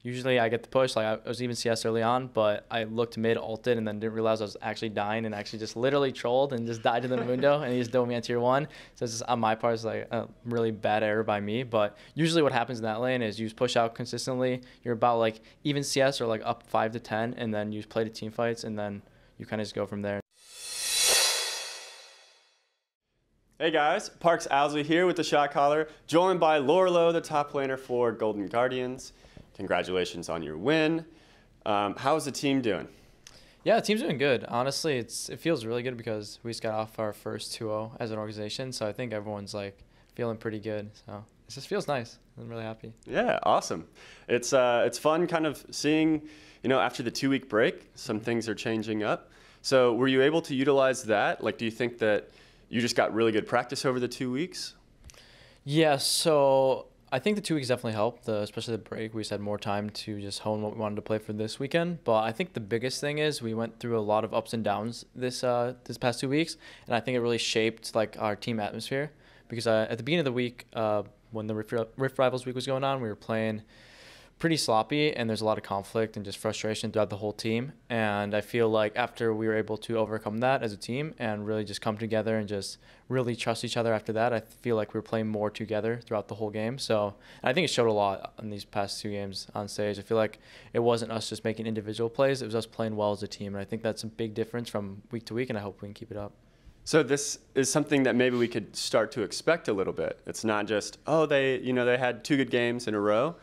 Usually I get the push, like I was even CS early on, but I looked mid, ulted, and then didn't realize I was actually dying and actually just literally trolled and just died to the window and he just dove me at tier 1. So it's just, on my part, it's like a really bad error by me. But usually what happens in that lane is you just push out consistently. You're about like even CS or like up 5 to 10, and then you play the team fights, and then you kind of just go from there. Hey guys, Parks Owsley here with the Shotcaller, joined by Lourlo, the top laner for Golden Guardians. Congratulations on your win. How's the team doing? Yeah, the team's doing good. Honestly, it feels really good because we just got off our first 2-0 as an organization, so I think everyone's like feeling pretty good. So it just feels nice. I'm really happy. Yeah, awesome. It's fun kind of seeing, after the 2-week break, some things are changing up. So were you able to utilize that? Like, do you think that you just got really good practice over the 2 weeks? Yeah, so I think the 2 weeks definitely helped, especially the break. We just had more time to just hone what we wanted to play for this weekend. But I think the biggest thing is we went through a lot of ups and downs this past 2 weeks, and I think it really shaped like our team atmosphere. Because at the beginning of the week, when the Rift Rivals week was going on, we were playing pretty sloppy, and there's a lot of conflict and just frustration throughout the whole team. And I feel like after we were able to overcome that as a team and really just come together and just really trust each other after that, I feel like we were playing more together throughout the whole game. So I think it showed a lot in these past 2 games on stage. I feel like it wasn't us just making individual plays, it was us playing well as a team. And I think that's a big difference from week to week, and I hope we can keep it up. So this is something that maybe we could start to expect a little bit. It's not just, oh, they had 2 good games in a row.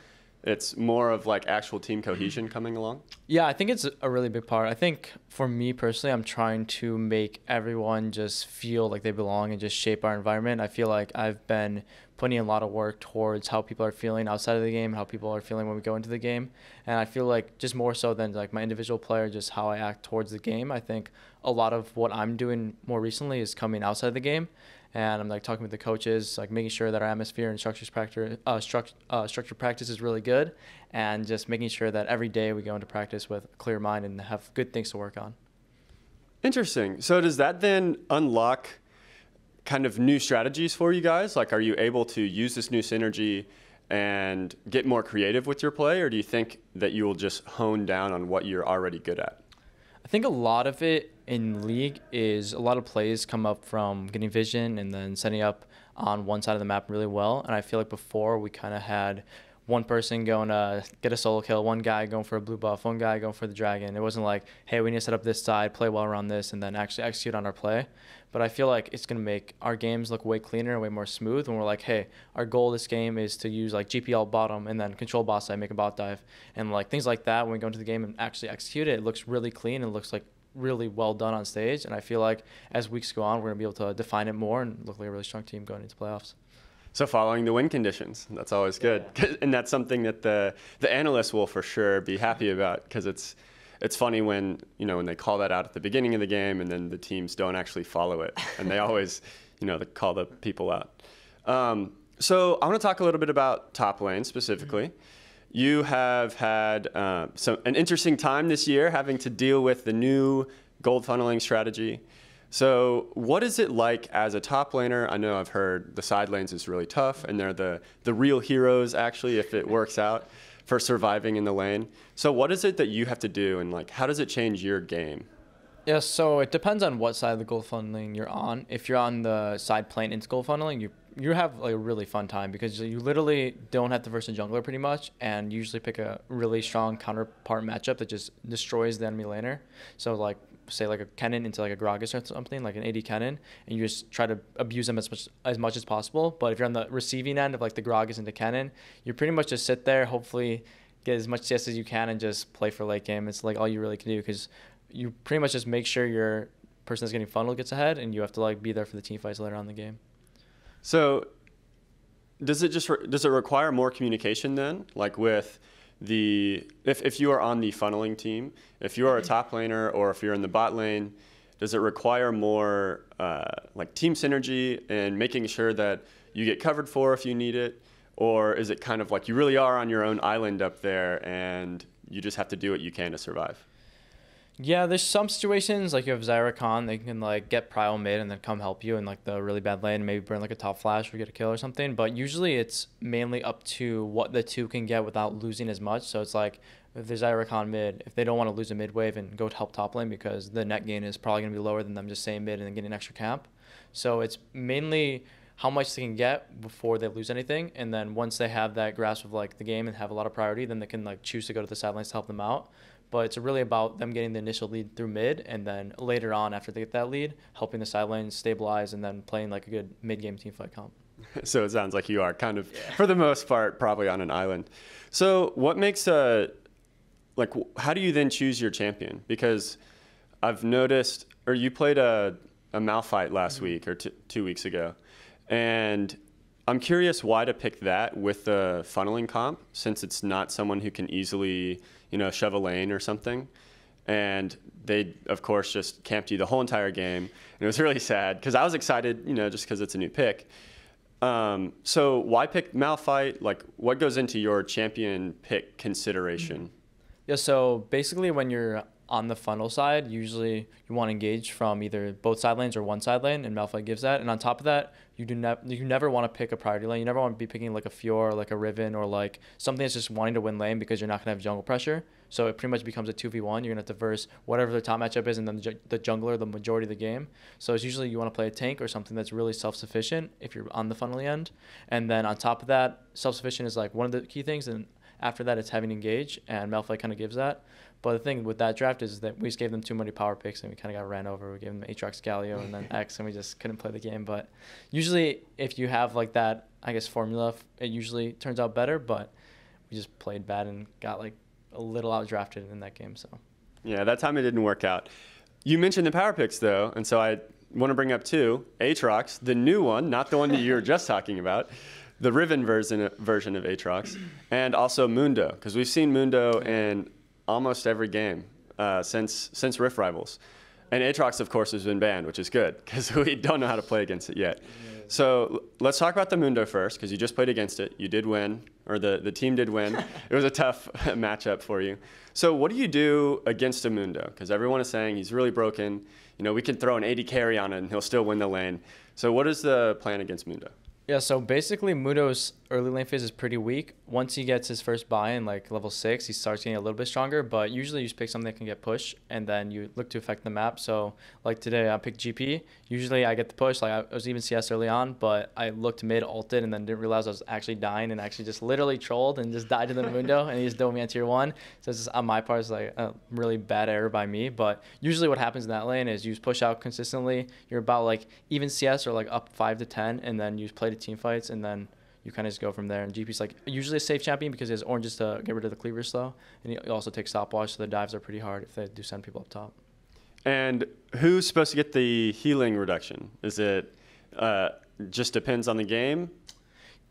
It's more of like actual team cohesion coming along? Yeah, I think it's a really big part. I think for me personally, I'm trying to make everyone just feel like they belong and just shape our environment. I feel like I've been putting a lot of work towards how people are feeling outside of the game, how people are feeling when we go into the game. And I feel like just more so than like my individual player, just how I act towards the game. I think a lot of what I'm doing more recently is coming outside the game. And I'm like talking with the coaches, like making sure that our atmosphere and structured practice is really good, and just making sure that every day we go into practice with a clear mind and have good things to work on. Interesting. So does that then unlock kind of new strategies for you guys? Like, are you able to use this new synergy and get more creative with your play, or do you think that you will just hone down on what you're already good at? I think a lot of it in League is a lot of plays come up from getting vision and then setting up on one side of the map really well. And I feel like before we kind of had one person going to get a solo kill, one guy going for a blue buff, one guy going for the dragon. It wasn't like, hey, we need to set up this side, play well around this, and then actually execute on our play. But I feel like it's going to make our games look way cleaner and way more smooth when we're like, hey, our goal this game is to use like GPL bottom and then control boss side, make a bot dive. And like things like that, when we go into the game and actually execute it, it looks really clean and looks like really well done on stage. And I feel like as weeks go on, we're going to be able to define it more and look like a really strong team going into playoffs. So following the win conditions, that's always good. Yeah. And that's something that the analysts will for sure be happy about, because it's funny when they call that out at the beginning of the game and then the teams don't actually follow it, and they always they call the people out. So I want to talk a little bit about top lane specifically. Mm-hmm. You have had an interesting time this year having to deal with the new gold funneling strategy. So what is it like as a top laner? I know I've heard the side lanes is really tough, and they're the real heroes, actually, if it works out, for surviving in the lane. So what is it that you have to do, and like how does it change your game? Yeah, so it depends on what side of the gold funneling you're on. If you're on the side playing into gold funneling, you have like a really fun time, because you literally don't have to verse a jungler pretty much, and usually pick a really strong counterpart matchup that just destroys the enemy laner. So like say like a Kennen into like a Gragas or something, like an AD Kennen, and you just try to abuse them as much as possible. But if you're on the receiving end of like the Gragas into Kennen, you pretty much just sit there, hopefully get as much CS as you can, and just play for late game. It's like all you really can do, because you pretty much just make sure your person that's getting funneled gets ahead, and you have to like be there for the team fights later on in the game. So does it require more communication then? Like with if you are on the funneling team, if you are a top laner or if you're in the bot lane, does it require more like team synergy and making sure that you get covered for if you need it? Or is it kind of like you really are on your own island up there and you just have to do what you can to survive? Yeah, there's some situations like you have Zyra Khan, they can like get prio mid and then come help you in like the really bad lane, maybe burn like a top flash or get a kill or something. But usually it's mainly up to what the two can get without losing as much. So it's like if there's Zyra Khan mid, if they don't want to lose a mid wave and go to help top lane because the net gain is probably gonna be lower than them just staying mid and then getting an extra camp. So it's mainly how much they can get before they lose anything, and then once they have that grasp of like the game and have a lot of priority, then they can like choose to go to the sidelines to help them out. But it's really about them getting the initial lead through mid, and then later on after they get that lead, helping the sidelines stabilize and then playing like a good mid-game team fight comp. So it sounds like you are kind of, for the most part, probably on an island. So what makes like, how do you then choose your champion? Because I've noticed, or you played a Malphite last week or 2 weeks ago, and I'm curious why to pick that with the funneling comp, since it's not someone who can easily, shove a lane or something. And they, of course, just camped you the whole entire game. And it was really sad because I was excited, just because it's a new pick. So why pick Malphite? Like, what goes into your champion pick consideration? Yeah, so basically when you're on the funnel side, usually you want to engage from either both side lanes or one side lane, and Malphite gives that. And on top of that, you never want to pick a priority lane. You never want to be picking like a Fior, like a Riven, or like something that's just wanting to win lane because you're not going to have jungle pressure. So it pretty much becomes a 2v1. You're going to have to verse whatever the top matchup is and then the jungler the majority of the game. So it's usually you want to play a tank or something that's really self-sufficient if you're on the funneling end. And then on top of that, self-sufficient is like one of the key things. And after that, it's having engage, and Malphite kind of gives that. But the thing with that draft is that we just gave them too many power picks and we kind of got ran over. We gave them Aatrox, Galio, and then X, and we just couldn't play the game. But usually if you have like that, I guess, formula, it usually turns out better. But we just played bad and got like a little outdrafted in that game. So Yeah, that time it didn't work out. You mentioned the power picks, though, and so I want to bring up two. Aatrox, the new one, not the one that you were just talking about, the Riven version of Aatrox, and also Mundo, because we've seen Mundo in almost every game since Rift Rivals. And Aatrox, of course, has been banned, which is good, because we don't know how to play against it yet. So let's talk about the Mundo first, because you just played against it. You did win, or the team did win. It was a tough matchup for you. So what do you do against a Mundo? Because everyone is saying he's really broken. We can throw an 80 carry on it, and he'll still win the lane. So what is the plan against Mundo? Yeah, so basically Mundo's early lane phase is pretty weak. Once he gets his first buy-in, like level 6, he starts getting a little bit stronger, but usually you just pick something that can get pushed, and then you look to affect the map. So like today, I picked GP. Usually I get the push, like I was even CS early on, but I looked mid, ulted, and then didn't realize I was actually dying, and actually just literally trolled and just died to the Mundo, and he just dove me on tier 1. So it's just, on my part, it's like a really bad error by me, but usually what happens in that lane is you just push out consistently. You're about like even CS or like up 5 to 10, and then you play the team fights, and then you kind of just go from there. And GP's like usually a safe champion because he has oranges to get rid of the cleaver slow, and he also takes stopwatch, so the dives are pretty hard if they do send people up top. And who's supposed to get the healing reduction? Is it just depends on the game?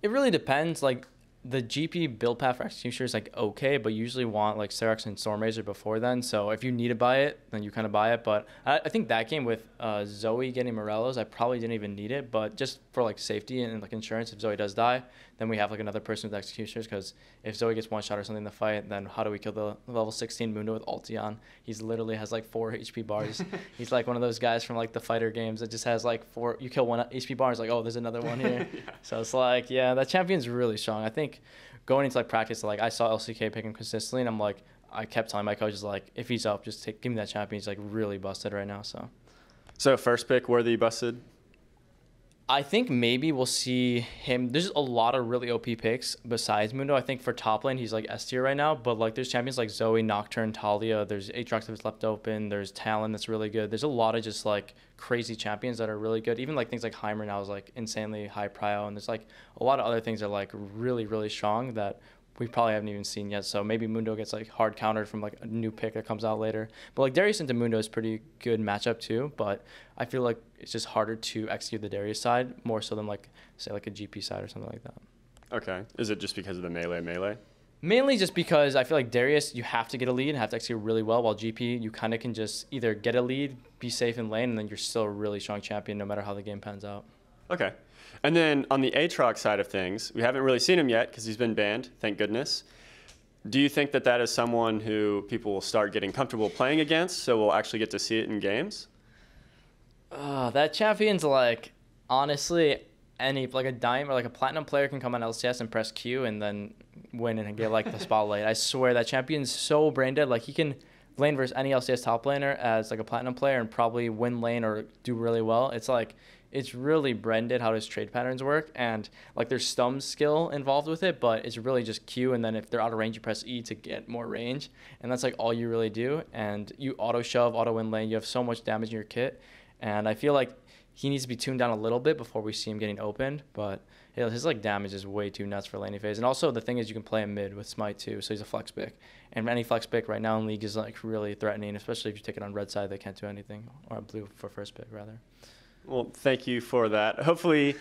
It really depends. Like the GP build path for Executioner is like okay, but you usually want like Serex and Stormrazor before then. So if you need to buy it, then you kind of buy it. But I think that game with Zoe getting Morello's, I probably didn't even need it. But just for like safety and like insurance, if Zoe does die, then we have like another person with Executioners. Because if Zoe gets one shot or something in the fight, then how do we kill the level 16 Mundo with ulti on? He's literally has like 4 HP bars. He's like one of those guys from like the fighter games that just has like 4. You kill 1 HP bar, it's like, oh, there's another one here. Yeah. So it's like, yeah, that champion's really strong. I think going into like practice, like I saw LCK pick him consistently, and I'm like, I kept telling my coaches like, if he's up, just give me that champion. He's like really busted right now. So first pick, worthy busted? I think maybe we'll see him. There's a lot of really OP picks besides Mundo. I think for top lane, he's like S tier right now. But like, there's champions like Zoe, Nocturne, Talia. There's Aatrox that's left open. There's Talon that's really good. There's a lot of just like crazy champions that are really good. Even like things like Heimer now is like insanely high prio. And there's like a lot of other things that are like really, really strong that we probably haven't even seen yet. So maybe Mundo gets like hard countered from like a new pick that comes out later. But like Darius into Mundo is pretty good matchup too. But I feel like it's just harder to execute the Darius side more so than like say like a GP side or something like that. Okay. Is it just because of the melee? Mainly just because I feel like Darius, you have to get a lead and have to execute really well, while GP, you kind of can just either get a lead, be safe in lane, and then you're still a really strong champion no matter how the game pans out. Okay. And then on the Aatrox side of things, we haven't really seen him yet because he's been banned, thank goodness. Do you think that that is someone who people will start getting comfortable playing against, so we'll actually get to see it in games? That champion's like, honestly, like a dime or like a platinum player can come on LCS and press Q and then win and get like the spotlight. I swear that champion's so brain dead. Like he can lane versus any LCS top laner as like a platinum player and probably win lane or do really well. It's like, it's really branded how his trade patterns work, and like there's some skill involved with it, but it's really just Q, and then if they're out of range you press E to get more range, and that's like all you really do, and you auto shove, auto win lane. You have so much damage in your kit, and I feel like he needs to be tuned down a little bit before we see him getting opened, but yeah, his like damage is way too nuts for laning phase. And also the thing is you can play him mid with Smite too, so he's a flex pick, and any flex pick right now in League is like really threatening, especially if you take it on red side. They can't do anything, or blue for first pick rather. Well, thank you for that. Hopefully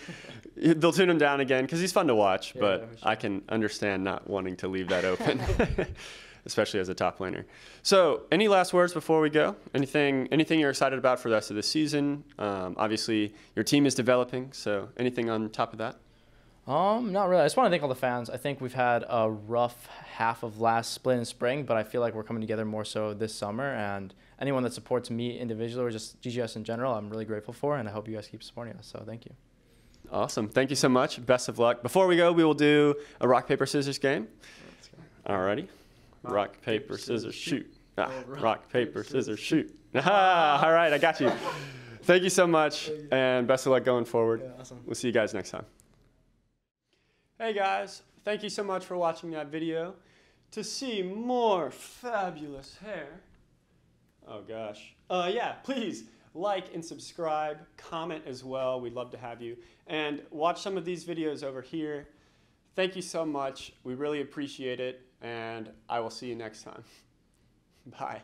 they'll tune him down again because he's fun to watch, Yeah, but for sure. I can understand not wanting to leave that open, especially as a top laner. So any last words before we go? Anything you're excited about for the rest of the season? Obviously, your team is developing, so anything on top of that? Not really. I just want to thank all the fans. I think we've had a rough half of last split in spring, but I feel like we're coming together more so this summer, and anyone that supports me individually or just GGS in general, I'm really grateful for, and I hope you guys keep supporting us, so thank you. Awesome. Thank you so much. Best of luck. Before we go, we will do a rock, paper, scissors game. Alrighty. Rock, paper, scissors, shoot. Rock, paper, scissors, shoot. All right, I got you. Thank you so much, and best of luck going forward. Yeah, awesome. We'll see you guys next time. Hey guys, thank you so much for watching that video. To see more fabulous hair, oh gosh, yeah, please like and subscribe, comment as well. We'd love to have you. And watch some of these videos over here. Thank you so much. We really appreciate it, and I will see you next time. Bye.